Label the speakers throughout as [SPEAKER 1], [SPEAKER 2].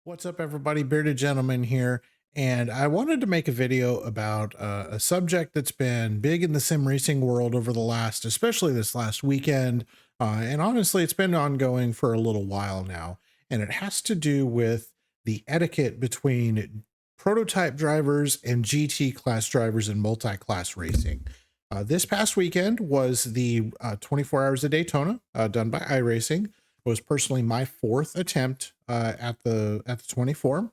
[SPEAKER 1] What's up, everybody? Bearded Gentleman here, and I wanted to make a video about a subject that's been big in the sim racing world over the last, especially this last weekend, and honestly, it's been ongoing for a little while now, and it has to do with the etiquette between prototype drivers and GT class drivers in multi-class racing. This past weekend was the 24 Hours of Daytona, done by iRacing. It was personally my fourth attempt at the 24.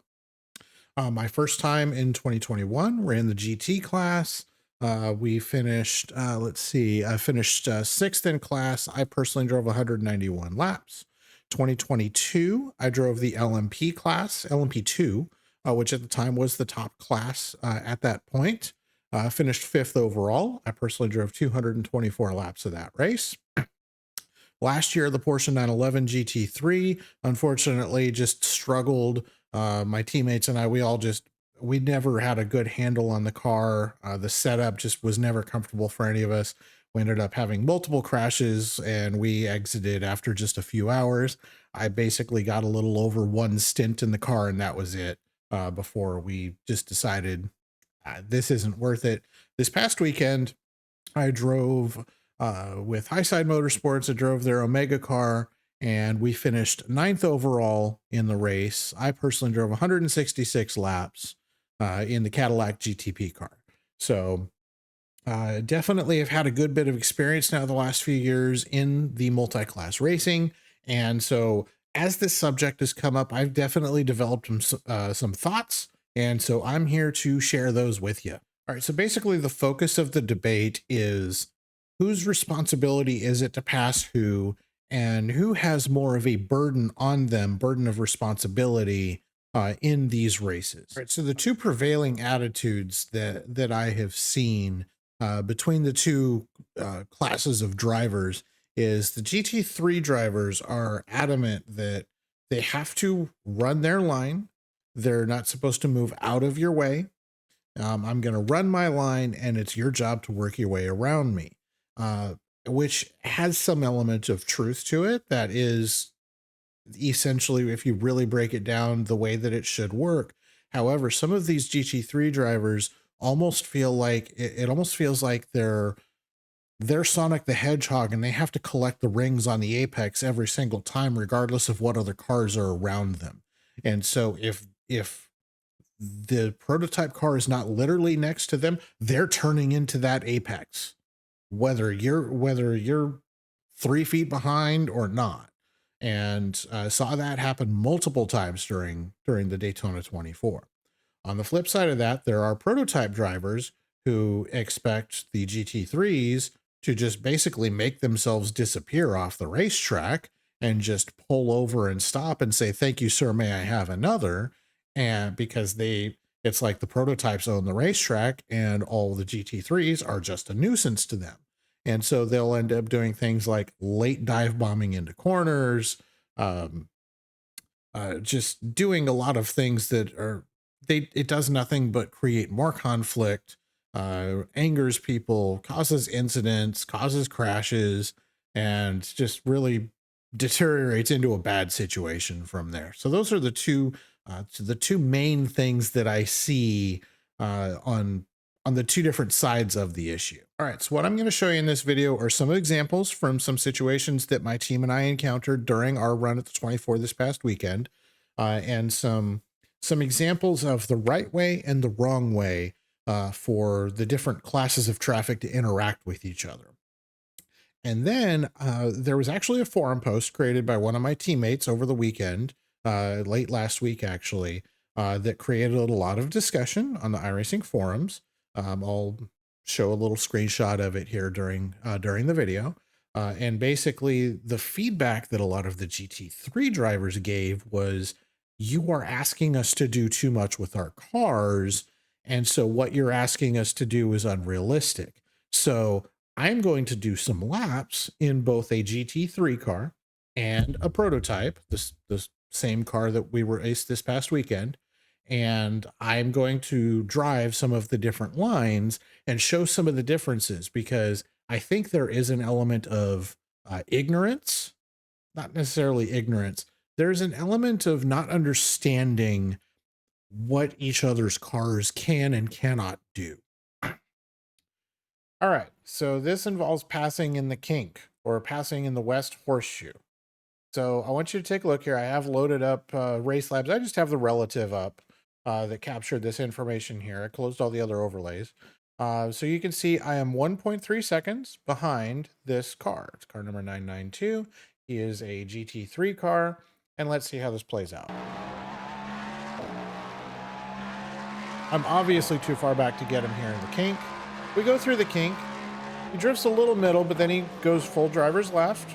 [SPEAKER 1] My first time in 2021 ran the GT class. We finished. Let's see. I finished sixth in class. I personally drove 191 laps. 2022, I drove the LMP class, LMP2, which at the time was the top class at that point. Finished fifth overall. I personally drove 224 laps of that race. Last year, the Porsche 911 GT3, unfortunately, just struggled. My teammates and I, we never had a good handle on the car. The setup just was never comfortable for any of us. We ended up having multiple crashes and we exited after just a few hours. I basically got a little over one stint in the car and that was it, before we just decided this isn't worth it. This past weekend, I drove with Highside Motorsports. I drove their Omega car, and we finished ninth overall in the race. I personally drove 166 laps in the Cadillac GTP car. So definitely have had a good bit of experience now the last few years in the multi-class racing. And so as this subject has come up, I've definitely developed some thoughts. And so I'm here to share those with you. All right, so basically the focus of the debate is whose responsibility is it to pass who, and who has more of a burden on them, burden of responsibility in these races. All right, so the two prevailing attitudes that I have seen between the two classes of drivers is the GT3 drivers are adamant that they have to run their line. They're not supposed to move out of your way. I'm going to run my line and it's your job to work your way around me, uh, which has some element of truth to it. That is essentially, if you really break it down, the way that it should work. However, some of these GT3 drivers almost feel like it almost feels like they're Sonic the Hedgehog and they have to collect the rings on the apex every single time, regardless of what other cars are around them. And so if the prototype car is not literally next to them, they're turning into that apex, whether you're 3 feet behind or not. And saw that happen multiple times during the Daytona 24. On the flip side of that, there are prototype drivers who expect the GT3s to just basically make themselves disappear off the racetrack and just pull over and stop and say, "Thank you, sir. May I have another?" And because it's like the prototypes own the racetrack and all the GT3s are just a nuisance to them. And so they'll end up doing things like late dive bombing into corners, um, just doing a lot of things that are it does nothing but create more conflict, angers people, causes incidents, causes crashes, and just really deteriorates into a bad situation from there. So those are the two main things that I see on the two different sides of the issue. All right, so what I'm going to show you in this video are some examples from some situations that my team and I encountered during our run at the 24 this past weekend, and some examples of the right way and the wrong way for the different classes of traffic to interact with each other. And then there was actually a forum post created by one of my teammates over the weekend, late last week actually, that created a lot of discussion on the iRacing forums. I'll show a little screenshot of it here during the video. And basically the feedback that a lot of the GT3 drivers gave was, you are asking us to do too much with our cars. And so what you're asking us to do is unrealistic. So I'm going to do some laps in both a GT3 car and a prototype, this same car that we were aced this past weekend. And I'm going to drive some of the different lines and show some of the differences, because I think there is an element of ignorance, not necessarily ignorance, there's an element of not understanding what each other's cars can and cannot do. All right, so this involves passing in the kink or passing in the West Horseshoe. So I want you to take a look here. I have loaded up Race Labs. I just have the relative up that captured this information here. I closed all the other overlays. So you can see I am 1.3 seconds behind this car. It's car number 992. He is a GT3 car. And let's see how this plays out. I'm obviously too far back to get him here in the kink. We go through the kink. He drifts a little middle, but then he goes full driver's left.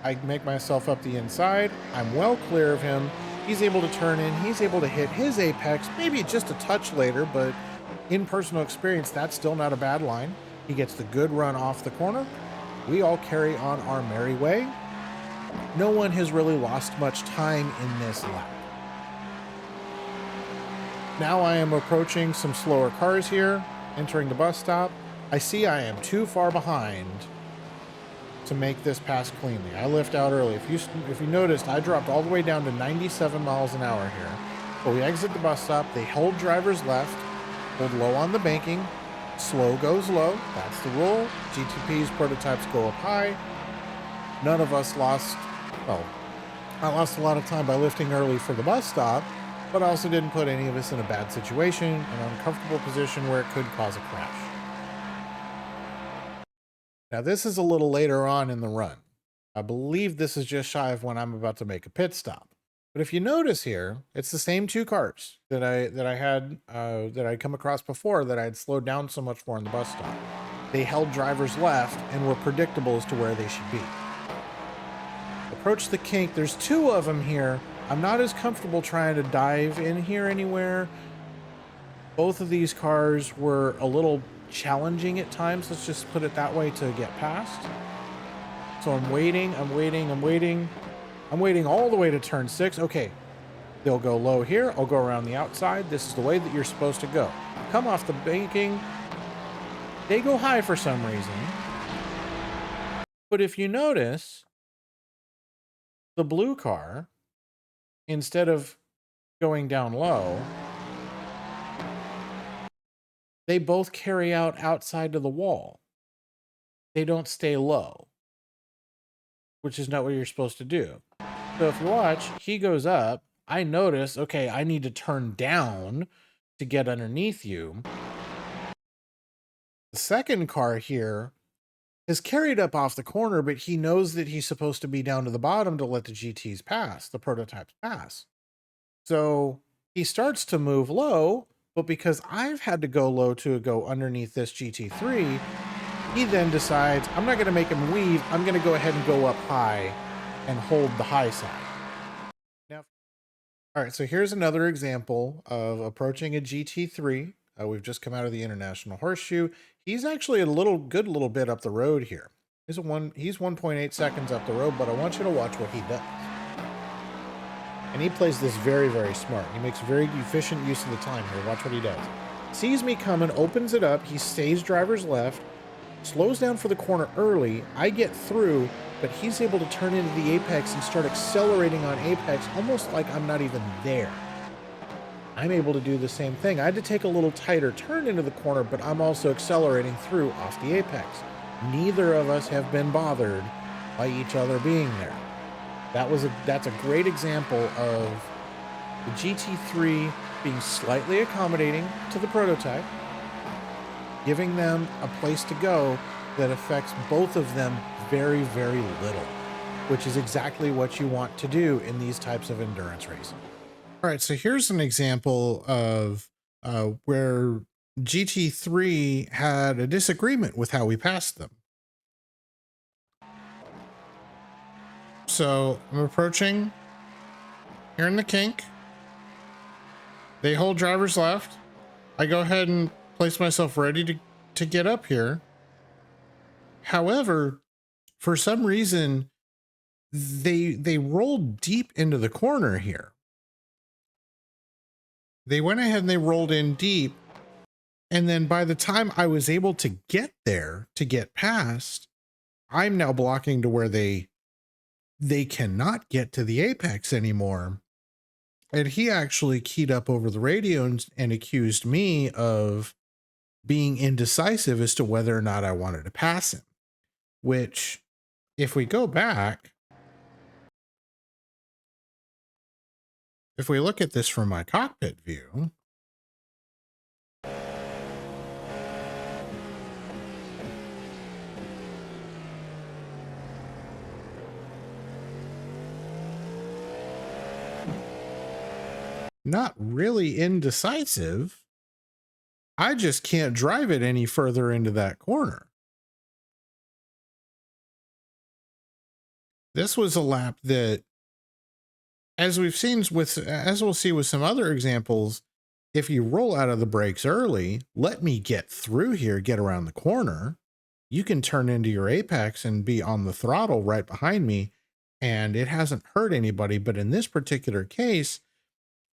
[SPEAKER 1] I make myself up the inside. I'm well clear of him. He's able to turn in. He's able to hit his apex, maybe just a touch later, but in personal experience, that's still not a bad line. He gets the good run off the corner. We all carry on our merry way. No one has really lost much time in this lap. Now I am approaching some slower cars here, entering the bus stop. I see I am too far behind to make this pass cleanly. I lift out early. If you noticed, I dropped all the way down to 97 miles an hour here. But we exit the bus stop. They hold drivers left, hold low on the banking. Slow goes low. That's the rule. GTP's prototypes go up high. None of us lost, well, I lost a lot of time by lifting early for the bus stop, but I also didn't put any of us in a bad situation, an uncomfortable position where it could cause a crash. Now this is a little later on in the run. I believe this is just shy of when I'm about to make a pit stop. But if you notice here, it's the same two cars that I'd come across before that I had slowed down so much for in the bus stop. They held drivers left and were predictable as to where they should be. Approach the kink. There's two of them here. I'm not as comfortable trying to dive in here anywhere. Both of these cars were a little challenging at times, let's just put it that way, to get past. So I'm waiting all the way to turn 6. Okay, they'll go low here. I'll go around the outside. This is the way that you're supposed to go. Come off the banking. They go high for some reason. But if you notice, the blue car, instead of going down low, they both carry out outside to the wall. They don't stay low, which is not what you're supposed to do. So if you watch, he goes up. I notice, okay, I need to turn down to get underneath you. The second car here is carried up off the corner, but he knows that he's supposed to be down to the bottom to let the GTs pass, the prototypes pass. So he starts to move low, but because I've had to go low to go underneath this GT3, he then decides, I'm not going to make him weave. I'm going to go ahead and go up high and hold the high side. Now, all right, so here's another example of approaching a GT3. We've just come out of the International Horseshoe. He's actually a good little bit up the road here. He's 1.8 seconds up the road, but I want you to watch what he does. And he plays this very, very smart. He makes very efficient use of the time here. Watch what he does. Sees me coming, opens it up. He stays driver's left, slows down for the corner early. I get through, but he's able to turn into the apex and start accelerating on apex, almost like I'm not even there. I'm able to do the same thing. I had to take a little tighter turn into the corner, but I'm also accelerating through off the apex. Neither of us have been bothered by each other being there. That's a great example of the GT3 being slightly accommodating to the prototype, giving them a place to go that affects both of them very, very little, which is exactly what you want to do in these types of endurance racing. All right, so here's an example of where GT3 had a disagreement with how we passed them. So I'm approaching here in the kink. They hold drivers left. I go ahead and place myself ready to get up here. However, for some reason, they rolled deep into the corner here. They went ahead and they rolled in deep. And then by the time I was able to get there to get past, I'm now blocking to where they they cannot get to the apex anymore. And he actually keyed up over the radio and accused me of being indecisive as to whether or not I wanted to pass him, which, if we go back, if we look at this from my cockpit view, not really indecisive. I just can't drive it any further into that corner. This was a lap that, as we've seen as we'll see with some other examples, if you roll out of the brakes early, let me get through here, get around the corner, you can turn into your apex and be on the throttle right behind me, and it hasn't hurt anybody. But in this particular case,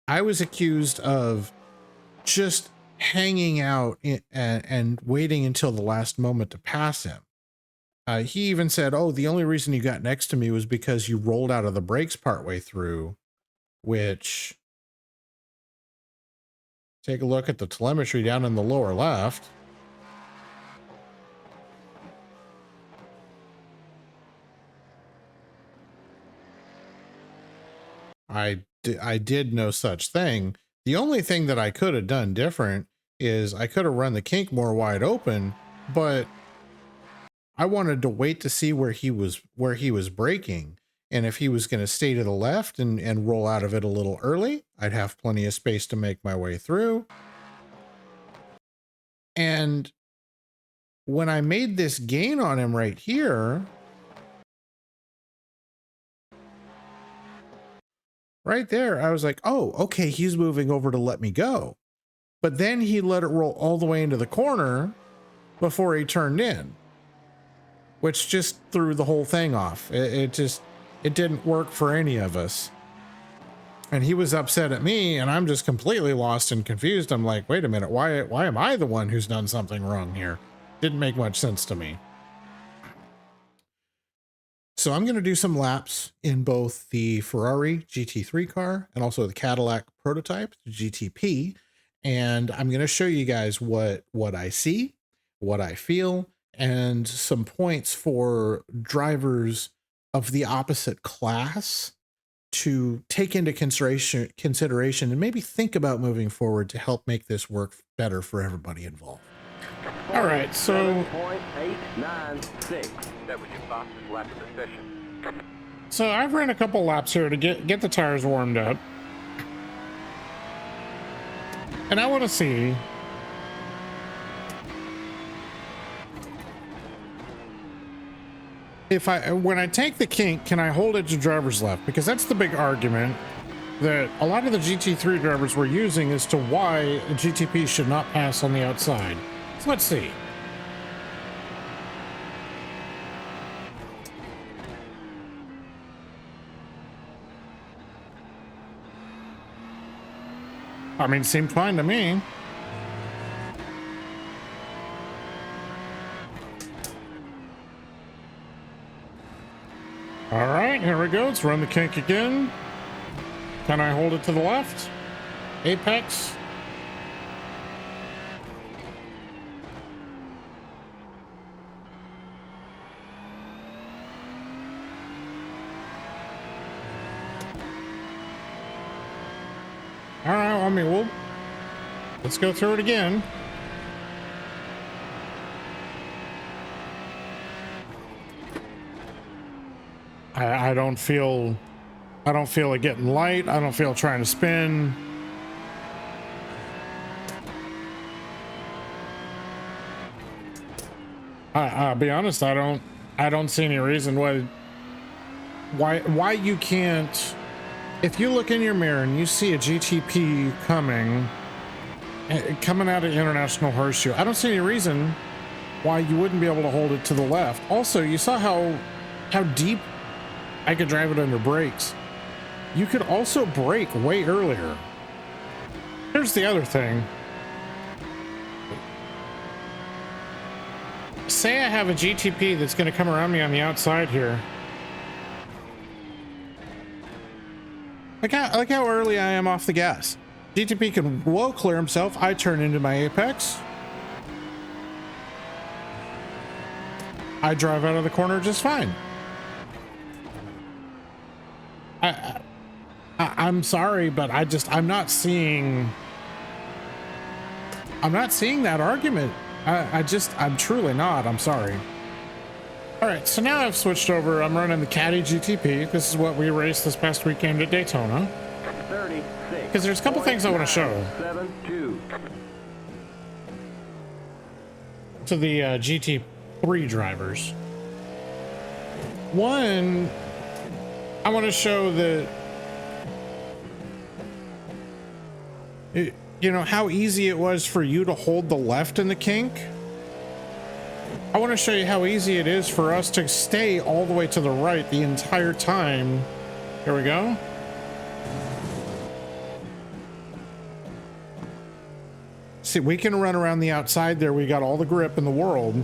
[SPEAKER 1] I was accused of just hanging out and waiting until the last moment to pass him. He even said, oh, the only reason you got next to me was because you rolled out of the brakes partway through, which, take a look at the telemetry down in the lower left. I did no such thing. The only thing that I could have done different is I could have run the kink more wide open, but I wanted to wait to see where he was braking. And if he was going to stay to the left and roll out of it a little early, I'd have plenty of space to make my way through. And when I made this gain on him right here, right there, I was like, oh, okay, he's moving over to let me go. But then he let it roll all the way into the corner before he turned in, which just threw the whole thing off. It didn't work for any of us. And he was upset at me, and I'm just completely lost and confused. I'm like, wait a minute, why am I the one who's done something wrong here? Didn't make much sense to me. So I'm going to do some laps in both the Ferrari GT3 car and also the Cadillac prototype, the GTP. And I'm going to show you guys what I see, what I feel, and some points for drivers of the opposite class to take into consideration and maybe think about moving forward to help make this work better for everybody involved. All right, so
[SPEAKER 2] 7.896. That was your fastest lap of the session.
[SPEAKER 1] So I've ran a couple laps here to get the tires warmed up. And I want to see if when I take the kink, can I hold it to driver's left? Because that's the big argument that a lot of the GT3 drivers were using as to why a GTP should not pass on the outside. So let's see. I mean, seemed fine to me. All right, here we go. Let's run the kink again. Can I hold it to the left? Apex. All right, I mean, let's go through it again. I don't feel it getting light. I don't feel trying to spin. I'll be honest, I don't see any reason why you can't. If you look in your mirror and you see a GTP coming out of International Horseshoe, I don't see any reason why you wouldn't be able to hold it to the left. Also, you saw how deep I could drive it under brakes. You could also brake way earlier. Here's the other thing. Say I have a GTP that's going to come around me on the outside here. Look how early I am off the gas. GTP can well clear himself. I turn into my apex. I drive out of the corner just fine. I'm sorry, but I'm not seeing that argument. I'm truly not. I'm sorry. All right, so now I've switched over. I'm running the Caddy GTP. This is what we raced this past weekend at Daytona.
[SPEAKER 2] 36.
[SPEAKER 1] Because there's a couple things I want to show
[SPEAKER 2] 72.
[SPEAKER 1] to the GT3 drivers. One, I want to show that you know how easy it was for you to hold the left in the kink. I want to show you how easy it is for us to stay all the way to the right the entire time. Here we go. See, we can run around the outside there. We got all the grip in the world.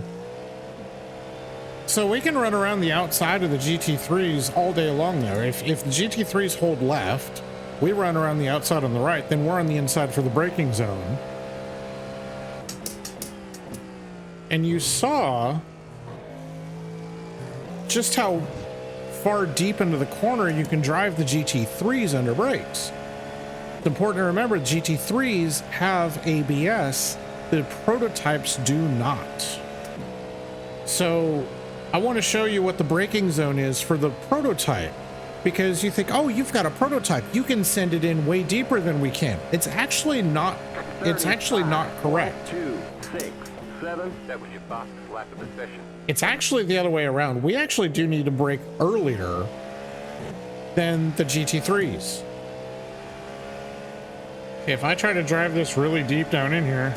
[SPEAKER 1] So we can run around the outside of the GT3s all day long there. If the GT3s hold left, we run around the outside on the right, then we're on the inside for the braking zone. And you saw just how far deep into the corner you can drive the GT3s under brakes. It's important to remember GT3s have ABS, the prototypes do not. So I want to show you what the braking zone is for the prototype, because you think, oh, you've got a prototype, you can send it in way deeper than we can. It's actually not. It's actually not correct.
[SPEAKER 2] 2, 6, 7. That was your fastest lap of the session.
[SPEAKER 1] It's actually the other way around. We actually do need to brake earlier than the GT3s. Okay, if I try to drive this really deep down in here,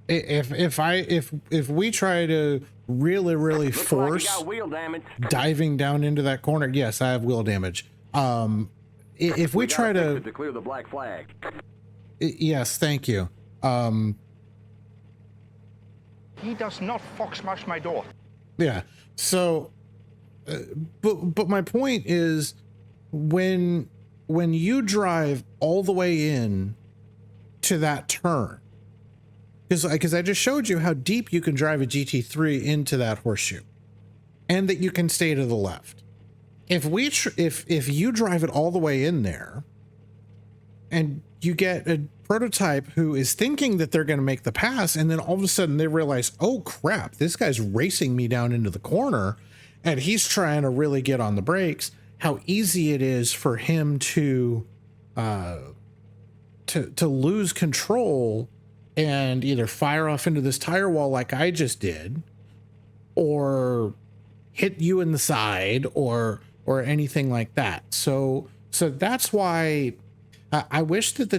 [SPEAKER 1] if we try to really force
[SPEAKER 2] Looks like you got wheel damage.
[SPEAKER 1] diving down into that corner, yes, I have wheel damage. If we try
[SPEAKER 2] gotta
[SPEAKER 1] to
[SPEAKER 2] fix it clear the black flag.
[SPEAKER 1] yes, thank you.
[SPEAKER 3] He does not fox smash my door.
[SPEAKER 1] Yeah. So, but my point is, when you drive all the way in to that turn, because I just showed you how deep you can drive a GT3 into that horseshoe, and that you can stay to the left. If you drive it all the way in there, and you get a prototype who is thinking that they're going to make the pass, and then all of a sudden they realize, oh crap, this guy's racing me down into the corner, and he's trying to really get on the brakes, how easy it is for him to lose control and either fire off into this tire wall like I just did, or hit you in the side, or anything like that. So that's why I wish that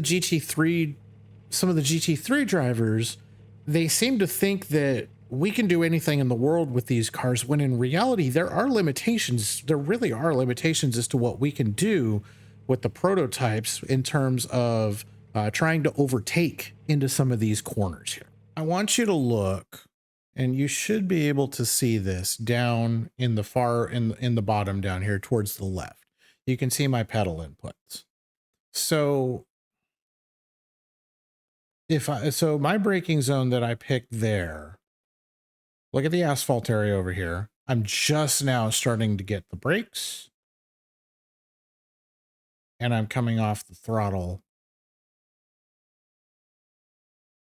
[SPEAKER 1] some of the GT3 drivers, they seem to think that we can do anything in the world with these cars, when in reality there are limitations. There really are limitations as to what we can do with the prototypes in terms of trying to overtake into some of these corners here. I want you to look, and you should be able to see this down in the bottom down here towards the left. You can see my pedal inputs. So so my braking zone that I picked there, look at the asphalt area over here. I'm just now starting to get the brakes, and I'm coming off the throttle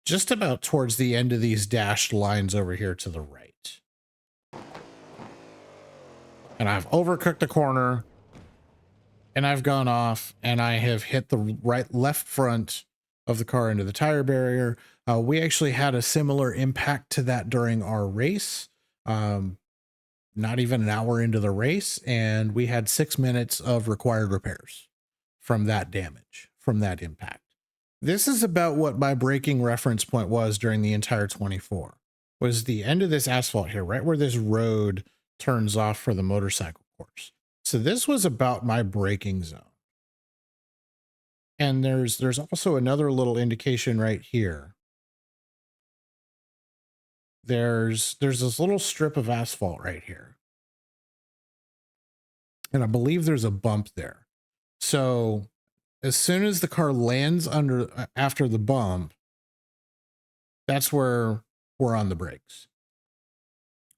[SPEAKER 1] just about towards the end of these dashed lines over here to the right. And I've overcooked the corner, and I've gone off, and I have hit the left front of the car into the tire barrier. We actually had a similar impact to that during our race. Not even an hour into the race, and we had 6 minutes of required repairs from that damage, from that impact. This is about what my braking reference point was during the entire 24, was the end of this asphalt here, right where this road turns off for the motorcycle course. So this was about my braking zone. And there's also another little indication right here there's this little strip of asphalt right here. And I believe there's a bump there. So as soon as the car lands after the bump, that's where we're on the brakes.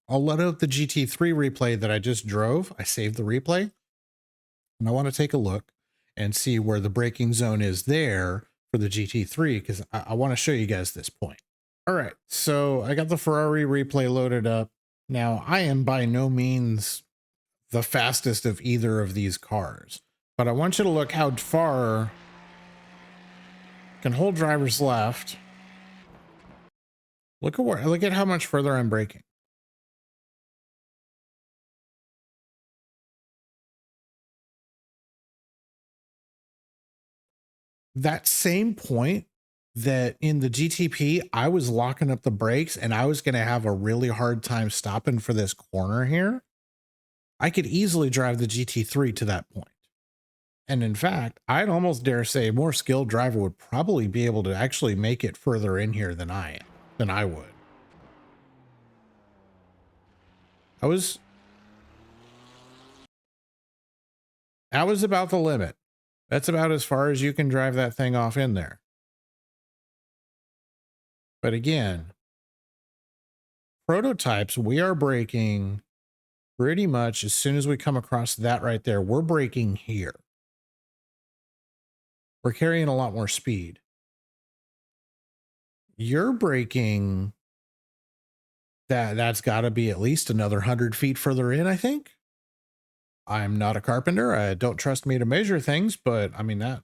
[SPEAKER 1] I'll let out the GT3 replay that I just drove. I saved the replay. And I want to take a look and see where the braking zone is there for the GT3, because I want to show you guys this point. All right, so I got the Ferrari replay loaded up. Now, I am by no means the fastest of either of these cars, but I want you to look how far I can hold driver's left. Look at how much further I'm braking. That same point that in the GTP, I was locking up the brakes and I was going to have a really hard time stopping for this corner here. I could easily drive the GT3 to that point. And in fact, I'd almost dare say a more skilled driver would probably be able to actually make it further in here than I would. That was about the limit. That's about as far as you can drive that thing off in there. But again, prototypes, we are braking pretty much as soon as we come across that right there, we're braking here. We're carrying a lot more speed. You're braking that's got to be at least another 100 feet further in, I think. I'm not a carpenter. I don't trust me to measure things, but I mean that.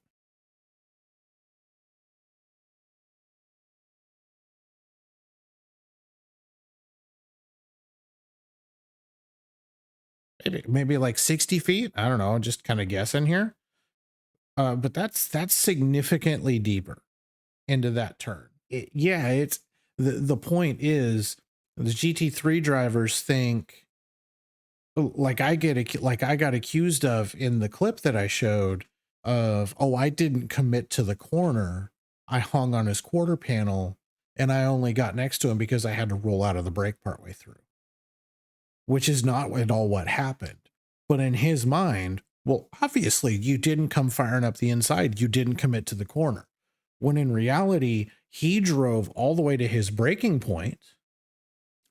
[SPEAKER 1] Maybe like 60 feet. I don't know. Just kind of guessing here. But that's significantly deeper into that turn. Yeah, it's the point is the GT3 drivers think like I got accused of in the clip that I showed of, oh, I didn't commit to the corner. I hung on his quarter panel and I only got next to him because I had to roll out of the brake partway through, which is not at all what happened. But in his mind, well, obviously you didn't come firing up the inside. You didn't commit to the corner. When in reality, he drove all the way to his braking point.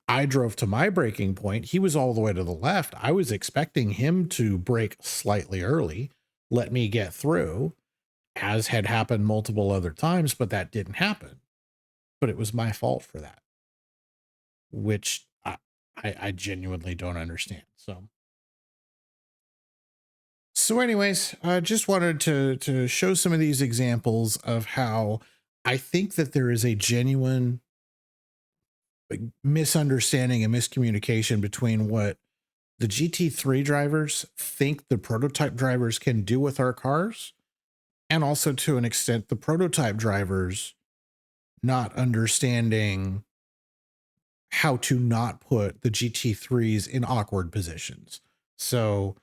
[SPEAKER 1] I drove to my braking point. He was all the way to the left. I was expecting him to brake slightly early, let me get through, as had happened multiple other times, but that didn't happen. But it was my fault for that, which I genuinely don't understand. So anyways, I just wanted to show some of these examples of how I think that there is a genuine misunderstanding and miscommunication between what the GT3 drivers think the prototype drivers can do with our cars, and also to an extent the prototype drivers not understanding how to not put the GT3s in awkward positions. So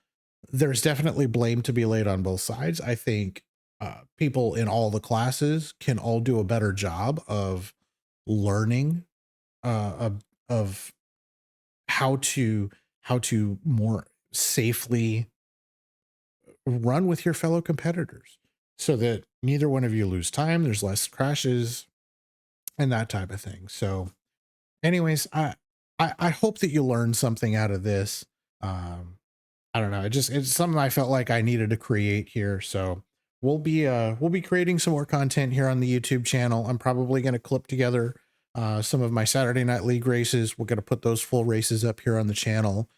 [SPEAKER 1] there's definitely blame to be laid on both sides. I think people in all the classes can all do a better job of learning of how to more safely run with your fellow competitors so that neither one of you lose time, there's less crashes and that type of thing. So anyways, I hope that you learned something out of this. I don't know, it's something I felt like I needed to create here. So we'll be creating some more content here on the YouTube channel. I'm probably going to clip together some of my Saturday Night League races. We're going to put those full races up here on the channel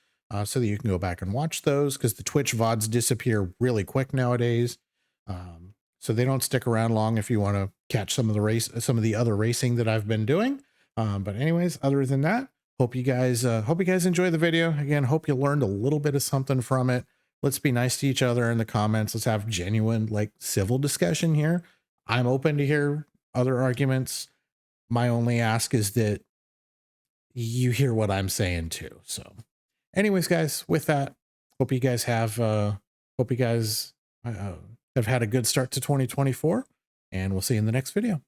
[SPEAKER 1] so that you can go back and watch those, because the Twitch VODs disappear really quick nowadays. So they don't stick around long if you want to catch some of the other racing that I've been doing. But anyways, other than that, hope you guys enjoy the video. Again, hope you learned a little bit of something from it. Let's be nice to each other in the comments. Let's have genuine, like, civil discussion here. I'm open to hear other arguments. My only ask is that you hear what I'm saying too. So anyways, guys, with that, hope you guys have had a good start to 2024, and we'll see you in the next video.